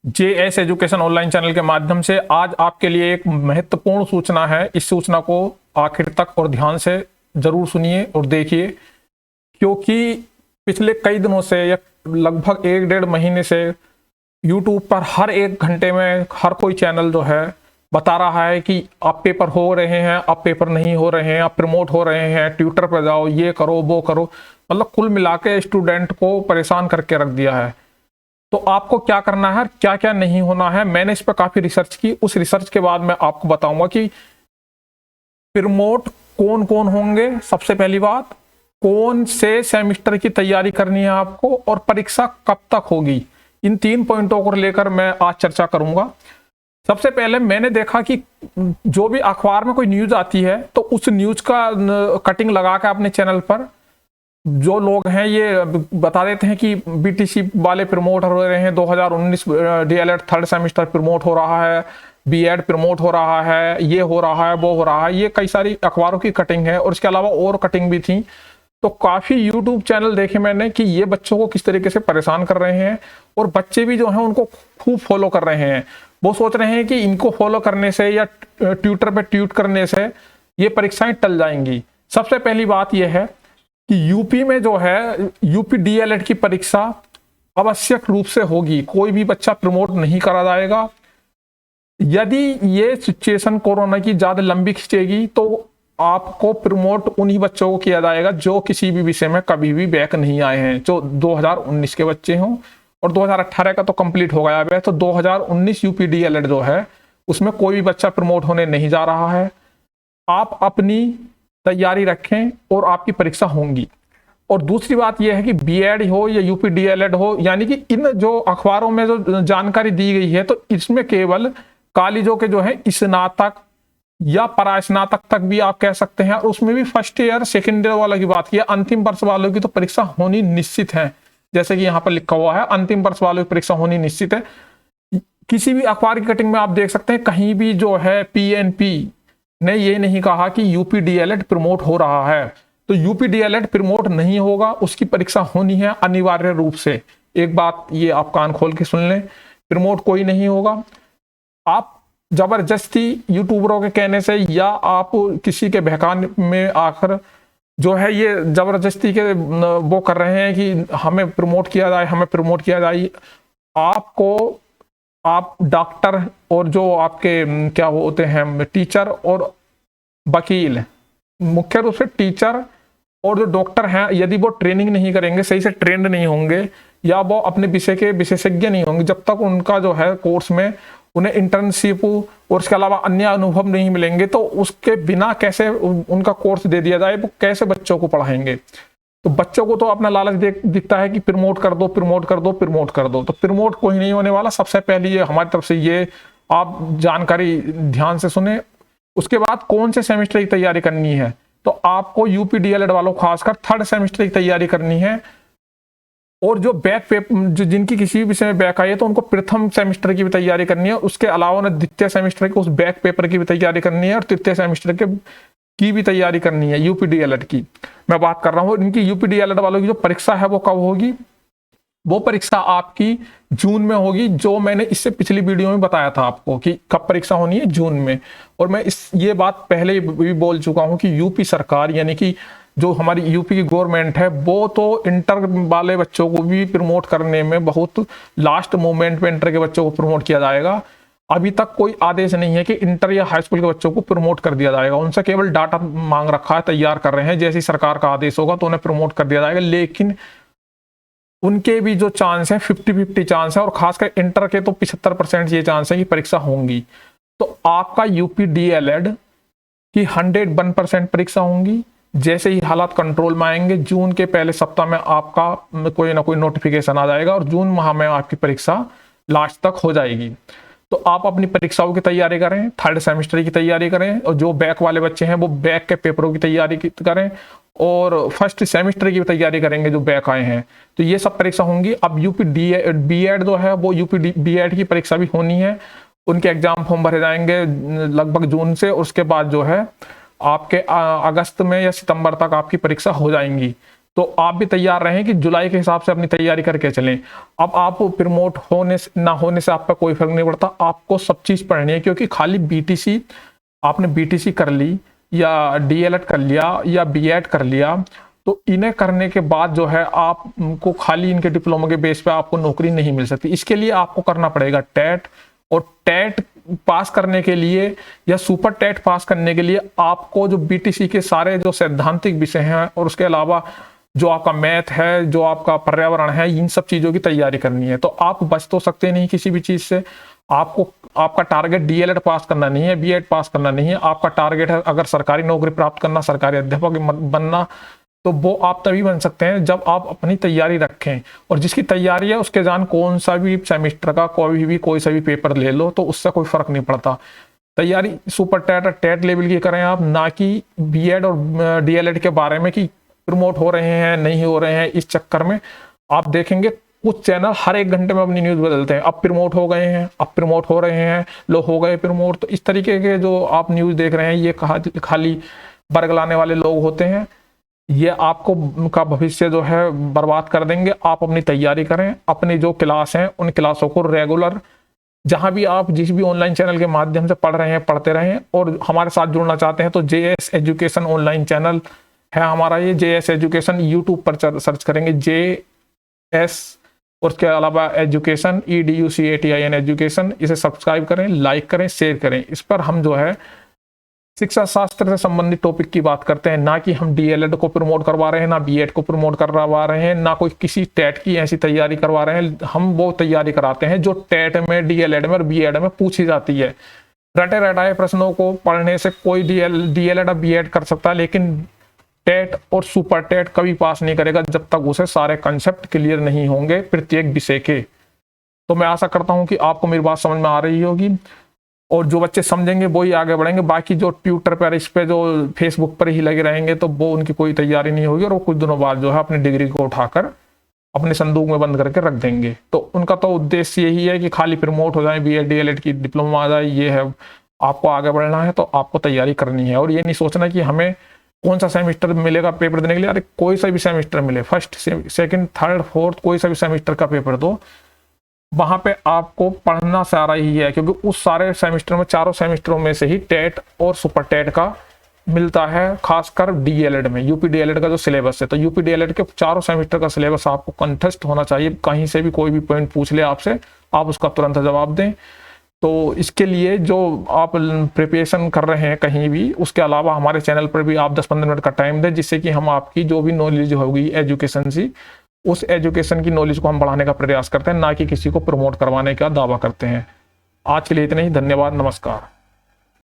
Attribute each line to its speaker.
Speaker 1: JS education online channel के माध्यम से आज आपके लिए एक महत्वपूर्ण सूचना है। इस सूचना को आखिर तक और ध्यान से जरूर सुनिए और देखिए, क्योंकि पिछले कई दिनों से या लगभग 1-1.5 महीने से YouTube पर हर 1 घंटे में हर कोई चैनल जो है बता रहा है कि आप पेपर हो रहे हैं, आप पेपर नहीं हो रहे हैं, आप प्रमोट हो रहे हैं, ट्विटर पर जाओ, ये करो वो करो। मतलब कुल मिला के स्टूडेंट को परेशान करके रख दिया है। तो आपको क्या करना है, क्या क्या नहीं होना है, मैंने इस पर काफी रिसर्च की। उस रिसर्च के बाद मैं आपको बताऊंगा कि प्रमोट कौन कौन होंगे, सबसे पहली बात कौन से सेमेस्टर की तैयारी करनी है आपको, और परीक्षा कब तक होगी। इन 3 पॉइंटों को लेकर मैं आज चर्चा करूंगा। सबसे पहले मैंने देखा कि जो भी अखबार में कोई न्यूज आती है तो उस न्यूज का कटिंग लगा के अपने चैनल पर जो लोग हैं ये बता देते हैं कि बीटीसी वाले प्रमोट हो रहे हैं, 2019 डीएलएड 3rd सेमेस्टर प्रमोट हो रहा है, बीएड प्रमोट हो रहा है, ये हो रहा है, वो हो रहा है। ये कई सारी अखबारों की कटिंग है और इसके अलावा और कटिंग भी थी। तो काफी यूट्यूब चैनल देखे मैंने कि ये बच्चों को किस तरीके से परेशान कर रहे हैं, और बच्चे भी जो हैं उनको खूब फॉलो कर रहे हैं। वो सोच रहे हैं कि इनको फॉलो करने से या ट्विटर पे ट्वीट करने से ये परीक्षाएं टल जाएंगी। सबसे पहली बात यह है कि यूपी में जो है यूपी डीएलएड की परीक्षा आवश्यक रूप से होगी, कोई भी बच्चा प्रमोट नहीं करा जाएगा। यदि ये सिचुएशन कोरोना की ज्यादा लंबी खींचेगी तो आपको प्रमोट उन्हीं बच्चों को किया जाएगा जो किसी भी विषय में कभी भी बैक नहीं आए हैं, जो 2019 के बच्चे हों, और 2018 का तो कंप्लीट हो गया है। तो 2019 यूपी डीएलएड जो है उसमें कोई भी बच्चा प्रमोट होने नहीं जा रहा है। आप अपनी तैयारी रखें और आपकी परीक्षा होंगी। और दूसरी बात यह है कि बीएड हो या यूपी डीएलएड हो, यानी कि इन जो अखबारों में जो जानकारी दी गई है तो इसमें केवल कॉलेजों के जो है स्नातक या परास्नातक तक भी आप कह सकते हैं, और उसमें भी फर्स्ट ईयर सेकेंड ईयर वालों की बात की है। अंतिम वर्ष वालों की तो परीक्षा होनी निश्चित है, जैसे कि यहाँ पर लिखा हुआ है अंतिम वर्ष वालों की परीक्षा होनी निश्चित है। किसी भी अखबार की कटिंग में आप देख सकते हैं कहीं भी जो है पीएनपी ने ये नहीं कहा कि यूपी डीएलएड प्रमोट हो रहा है। तो यूपी डीएलएड प्रमोट नहीं होगा, उसकी परीक्षा होनी है अनिवार्य रूप से। एक बात ये आप कान खोल के सुन लें, प्रमोट कोई नहीं होगा। आप जबरदस्ती यूट्यूबरों के कहने से या आप किसी के बहकाने में आकर जो है ये जबरदस्ती के वो कर रहे हैं कि हमें प्रमोट किया जाए, हमें प्रमोट किया जाए। आपको आप डॉक्टर और जो आपके क्या वो होते हैं टीचर और वकील, मुख्य रूप से टीचर और जो डॉक्टर हैं, यदि वो ट्रेनिंग नहीं करेंगे, सही से ट्रेंड नहीं होंगे या वो अपने विषय के विशेषज्ञ नहीं होंगे, जब तक उनका जो है कोर्स में उन्हें इंटर्नशिप और इसके अलावा अन्य अनुभव नहीं मिलेंगे, तो उसके बिना कैसे उनका कोर्स दे दिया जाए, वो कैसे बच्चों को पढ़ाएंगे। तो बच्चों को तो अपना लालच दिखता है कि प्रमोट कर दो, प्रमोट कर दो, प्रमोट कर दो। तो प्रमोट कोई नहीं होने वाला। सबसे पहले ये हमारी तरफ से ये आप जानकारी ध्यान से सुने। उसके बाद कौन से सेमेस्टर की तैयारी करनी है, तो आपको यूपी डीएलएड वालों खासकर 3rd सेमेस्टर की तैयारी करनी है। और जो बैक पेपर जो जिनकी किसी भी विषय में बैक आई है तो उनको प्रथम सेमेस्टर की भी तैयारी करनी है। उसके अलावा ना द्वितीय सेमेस्टर के उस बैक पेपर की भी तैयारी करनी है, और तृतीय सेमेस्टर के की भी तैयारी करनी है। यूपी डीएलएड की मैं बात कर रहा हूँ। इनकी यूपी डीएलएड वालों की जो परीक्षा है वो कब होगी, वो परीक्षा आपकी जून में होगी, जो मैंने इससे पिछली वीडियो में बताया था आपको कि कब परीक्षा होनी है, जून में। और मैं ये बात पहले भी बोल चुका हूं कि यूपी सरकार यानी कि जो हमारी यूपी की गवर्नमेंट है वो तो इंटर वाले बच्चों को भी प्रमोट करने में बहुत लास्ट मोमेंट पे इंटर के बच्चों को प्रमोट किया जाएगा। अभी तक कोई आदेश नहीं है कि इंटर या हाई स्कूल के बच्चों को प्रमोट कर दिया जाएगा। उनसे केवल डाटा मांग रखा है, तैयार कर रहे हैं। जैसे ही सरकार का आदेश होगा तो उन्हें प्रमोट कर दिया जाएगा। लेकिन उनके भी जो चांस है 50-50 चांस है, और खासकर इंटर के तो 75% ये चांस है कि परीक्षा होंगी। तो आपका यूपी डीएलएड की 101% परीक्षा होंगी। जैसे ही हालात कंट्रोल में आएंगे, जून के पहले सप्ताह में आपका कोई ना कोई नोटिफिकेशन आ जाएगा और जून माह में आपकी परीक्षा लास्ट तक हो जाएगी। तो आप अपनी परीक्षाओं की तैयारी करें, 3rd सेमेस्टर की तैयारी करें, और जो बैक वाले बच्चे हैं वो बैक के पेपरों की तैयारी करें, और 1st सेमेस्टर की तैयारी करेंगे जो बैक आए हैं। तो ये सब परीक्षा होंगी। अब यूपी बीएड जो है वो यूपी बीएड की परीक्षा भी होनी है। उनके एग्जाम फॉर्म भरे जाएंगे लगभग जून से, उसके बाद जो है आपके अगस्त में या सितंबर तक आपकी परीक्षा हो जाएंगी। तो आप भी तैयार रहें कि जुलाई के हिसाब से अपनी तैयारी करके चलें। अब आप प्रमोट होने से ना होने से आपका कोई फर्क नहीं पड़ता, आपको सब चीज़ पढ़नी है, क्योंकि खाली बीटीसी, आपने बीटीसी कर ली या डीएलएड कर लिया या बीएड कर लिया, तो इन्हें करने के बाद जो है आपको खाली इनके डिप्लोमा के बेस पे आपको नौकरी नहीं मिल सकती। इसके लिए आपको करना पड़ेगा टेट, और टेट पास करने के लिए या सुपर टेट पास करने के लिए आपको जो बीटीसी के सारे जो सैद्धांतिक विषय हैं और उसके अलावा जो आपका मैथ है, जो आपका पर्यावरण है, इन सब चीज़ों की तैयारी करनी है। तो आप बच तो सकते नहीं किसी भी चीज़ से। आपको, आपका टारगेट डीएलएड पास करना नहीं है, बीएड पास करना नहीं है, आपका टारगेट है अगर सरकारी नौकरी प्राप्त करना, सरकारी अध्यापक बनना, तो वो आप तभी बन सकते हैं जब आप अपनी तैयारी रखें। और जिसकी तैयारी है उसके जान कौन सा भी सेमेस्टर का कोई सा भी पेपर ले लो, तो उससे कोई फर्क नहीं पड़ता। तैयारी सुपर टेट और टेट लेवल की करें आप, ना कि बीएड और डीएलएड के बारे में कि प्रमोट हो रहे हैं नहीं हो रहे हैं। इस चक्कर में आप देखेंगे कुछ चैनल हर एक घंटे में अपनी न्यूज़ बदलते हैं, अब प्रमोट हो गए हैं, अब प्रमोट हो रहे हैं, लोग हो गए प्रमोट। तो इस तरीके के जो आप न्यूज़ देख रहे हैं, ये खाली बरगलाने वाले लोग होते हैं। ये आपको का भविष्य जो है बर्बाद कर देंगे। आप अपनी तैयारी करें, अपनी जो क्लास हैं उन क्लासों को रेगुलर, जहां भी आप जिस भी ऑनलाइन चैनल के माध्यम से पढ़ रहे हैं पढ़ते रहें। और हमारे साथ जुड़ना चाहते हैं तो जेएस एजुकेशन ऑनलाइन चैनल है हमारा, ये जेएस एजुकेशन यूट्यूब पर सर्च करेंगे जेएस, और उसके अलावा एजुकेशन EDUCATIN एजुकेशन, इसे सब्सक्राइब करें, लाइक करें, शेयर करें। इस पर हम जो है शिक्षा शास्त्र से संबंधित टॉपिक की बात करते हैं, ना कि हम डीएलएड को प्रमोट करवा रहे हैं, ना बीएड को प्रमोट करवा रहे हैं, ना कोई किसी टेट की ऐसी तैयारी करवा रहे हैं। हम वो तैयारी कराते हैं जो टेट में, डीएलएड में और बीएड में पूछी जाती है। रटे रटाए प्रश्नों को पढ़ने से कोई डीएलएड और बीएड कर सकता है, लेकिन टेट और सुपर टेट कभी पास नहीं करेगा जब तक उसे सारे कंसेप्ट क्लियर नहीं होंगे प्रत्येक विषय के। तो मैं आशा करता हूं कि आपको मेरी बात समझ में आ रही होगी, और जो बच्चे समझेंगे वो ही आगे बढ़ेंगे। बाकी जो ट्विटर पर, इस पे जो फेसबुक पर ही लगे रहेंगे, तो वो उनकी कोई तैयारी नहीं होगी, और वो कुछ दिनों बाद जो है अपनी डिग्री को उठाकर अपने संदूक में बंद करके रख देंगे। तो उनका तो उद्देश्य यही है कि खाली प्रमोट हो जाए, बीएड डीएलएड की डिप्लोमा आ जाए। ये है, आपको आगे बढ़ना है तो आपको तैयारी करनी है, और ये नहीं सोचना कि हमें कौन सा सेमेस्टर मिलेगा पेपर देने के लिए। अरे कोई सा भी सेमेस्टर मिले, फर्स्ट सेकंड थर्ड फोर्थ, कोई सा भी सेमेस्टर का पेपर दो, वहां पे आपको पढ़ना सारा ही है, क्योंकि उस सारे सेमेस्टर में, चारों सेमेस्टरों में से ही टेट और सुपर टेट का मिलता है, खासकर डीएलएड में। यूपी डीएलएड का जो सिलेबस है, तो यूपी डीएलएड के चारों सेमेस्टर का सिलेबस आपको कंठस्थ होना चाहिए। कहीं से भी कोई भी पॉइंट पूछ ले आपसे, आप उसका तुरंत जवाब दें। तो इसके लिए जो आप प्रिपरेशन कर रहे हैं कहीं भी, उसके अलावा हमारे चैनल पर भी आप 10-15 मिनट का टाइम दें, जिससे कि हम आपकी जो भी नॉलेज होगी एजुकेशन से, उस एजुकेशन की नॉलेज को हम बढ़ाने का प्रयास करते हैं, ना कि किसी को प्रमोट करवाने का दावा करते हैं। आज के लिए इतना ही, धन्यवाद, नमस्कार।